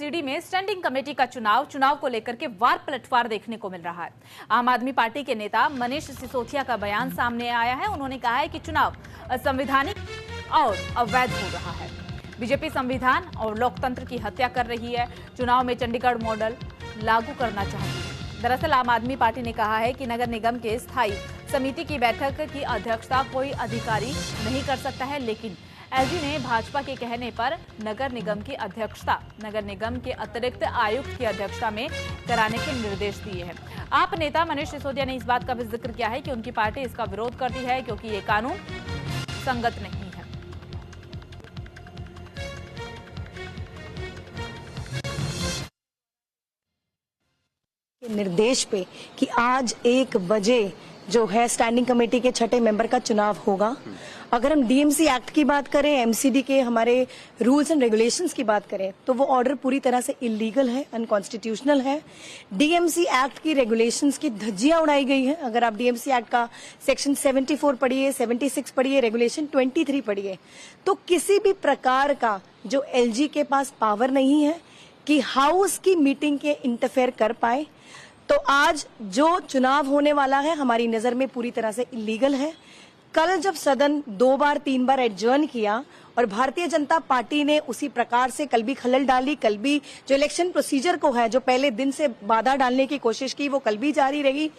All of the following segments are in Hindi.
एमसीडी में स्टैंडिंग कमेटी का चुनाव को लेकर के वार पलटवार देखने को मिल रहा है। आम आदमी पार्टी के नेता मनीष सिसोदिया का बयान सामने आया है। उन्होंने कहा है कि चुनाव असंवैधानिक और अवैध हो रहा है। बीजेपी संविधान और लोकतंत्र की हत्या कर रही है। चुनाव में चंडीगढ़ मॉडल लागू करना चाहती है। दरअसल आम आदमी पार्टी ने कहा है कि नगर निगम के स्थायी समिति की बैठक की अध्यक्षता कोई अधिकारी नहीं कर सकता है, लेकिन एलजी ने भाजपा के कहने पर नगर निगम की अध्यक्षता नगर निगम के अतिरिक्त आयुक्त की अध्यक्षता में कराने के निर्देश दिए हैं। आप नेता मनीष सिसोदिया ने इस बात का भी जिक्र किया है कि उनकी पार्टी इसका विरोध करती है क्योंकि ये कानून संगत नहीं है। निर्देश पे कि आज 1 बजे जो है स्टैंडिंग कमेटी के 6ठे मेंबर का चुनाव होगा। अगर हम डीएमसी एक्ट की बात करें, एमसीडी के हमारे रूल्स एंड रेगुलेशंस की बात करें, तो वो ऑर्डर पूरी तरह से इलीगल है, अनकॉन्स्टिट्यूशनल है। डीएमसी एक्ट की रेगुलेशंस की धज्जियां उड़ाई गई है। अगर आप डीएमसी एक्ट का सेक्शन 74 पढ़िए, 76 पढ़िए, रेगुलेशन 23 पढ़िए, तो किसी भी प्रकार का जो एलजी के पास पावर नहीं है कि हाउस की मीटिंग के इंटरफेयर कर पाए। तो आज जो चुनाव होने वाला है हमारी नजर में पूरी तरह से इलीगल है। कल जब सदन 2 बार 3 बार एडजर्न किया और भारतीय जनता पार्टी ने उसी प्रकार से कल भी खलल डाली, कल भी जो इलेक्शन प्रोसीजर को है, जो पहले दिन से बाधा डालने की कोशिश की, वो कल भी जारी रही।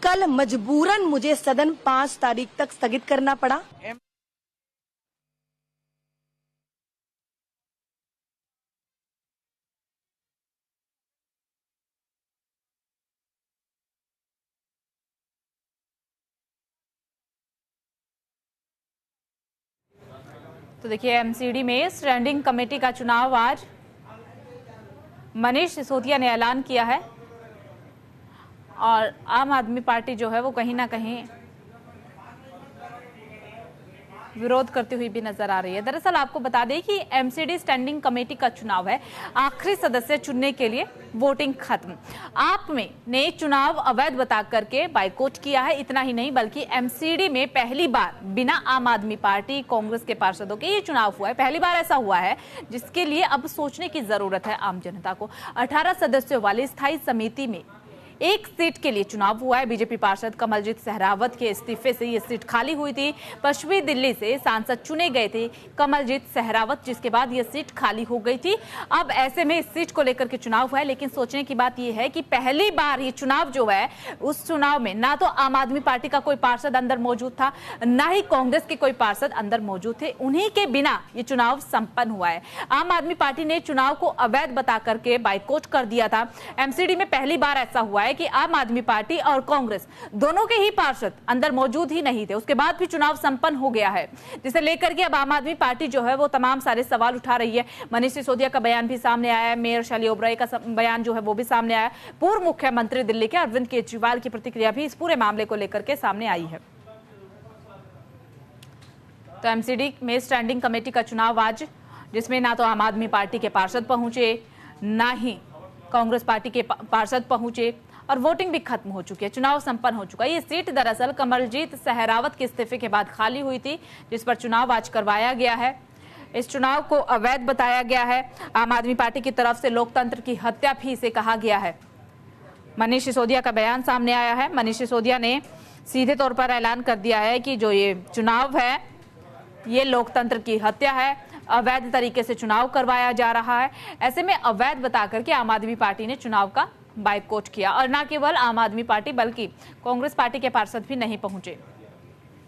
कल मजबूरन मुझे सदन 5 तारीख तक स्थगित करना पड़ा। तो देखिए, एमसीडी में स्टैंडिंग कमेटी का चुनाव आज मनीष सिसोदिया ने ऐलान किया है और आम आदमी पार्टी जो है वो कहीं ना कहीं विरोध करती हुई भी नजर आ रही है। दरअसल आपको बता दें कि एमसीडी स्टैंडिंग कमेटी का चुनाव है। आखिरी सदस्य चुनने के लिए वोटिंग खत्म। आप में ने चुनाव अवैध बता करके बाइकआउट किया है। इतना ही नहीं बल्कि एमसीडी में पहली बार बिना आम आदमी पार्टी कांग्रेस के पार्षदों के ये चुनाव हुआ है। पहली बार ऐसा हुआ है जिसके लिए अब सोचने की जरूरत है आम जनता को। 18 सदस्यों वाली स्थायी समिति में 1 सीट के लिए चुनाव हुआ है। बीजेपी पार्षद कमलजीत सहरावत के इस्तीफे से ये सीट खाली हुई थी। पश्चिमी दिल्ली से सांसद चुने गए थे कमलजीत सहरावत, जिसके बाद ये सीट खाली हो गई थी। अब ऐसे में इस सीट को लेकर के चुनाव हुआ है, लेकिन सोचने की बात यह है कि पहली बार ये चुनाव जो है, उस चुनाव में ना तो आम आदमी पार्टी का कोई पार्षद अंदर मौजूद था, ना ही कांग्रेस के कोई पार्षद अंदर मौजूद थे। उन्हीं के बिना ये चुनाव संपन्न हुआ है। आम आदमी पार्टी ने चुनाव को अवैध बता करके बाइकआउट कर दिया था। एमसीडी में पहली बार ऐसा हुआ है कि आम आदमी पार्टी और कांग्रेस दोनों के ही पार्षद अंदर मौजूद ही नहीं थे। उसके बाद भी चुनाव संपन्न हो गया है, जिसे लेकर के अब आम आदमी पार्टी जो है वो तमाम सारे सवाल उठा रही है। मनीष सिसोदिया का बयान भी सामने आया है। मेयर शैली ओबराय का बयान जो है वो भी सामने आया। पूर्व मुख्यमंत्री दिल्ली के अरविंद केजरीवाल की प्रतिक्रिया भी इस पूरे मामले को लेकर के सामने आई है। तो एमसीडी में स्टैंडिंग कमेटी का चुनाव आज, जिसमें ना तो आम आदमी पार्टी के पार्षद पहुंचे, ना ही कांग्रेस पार्टी के पार्षद पहुंचे और वोटिंग भी खत्म हो चुकी है। चुनाव संपन्न हो चुका है। ये सीट दरअसल कमलजीत सहरावत के इस्तीफे के बाद खाली हुई थी, जिस पर चुनाव आज करवाया गया है। इस चुनाव को अवैध बताया गया है। आम आदमी पार्टी की तरफ से लोकतंत्र की हत्या भी इसे कहा गया है। मनीष सिसोदिया का बयान सामने आया है। मनीष सिसोदिया ने सीधे तौर पर ऐलान कर दिया है कि जो ये चुनाव है ये लोकतंत्र की हत्या है, अवैध तरीके से चुनाव करवाया जा रहा है। ऐसे में अवैध बताकर के आम आदमी पार्टी ने चुनाव का बाइकआउट किया और न केवल आम आदमी पार्टी बल्कि कांग्रेस पार्टी के पार्षद भी नहीं पहुंचे।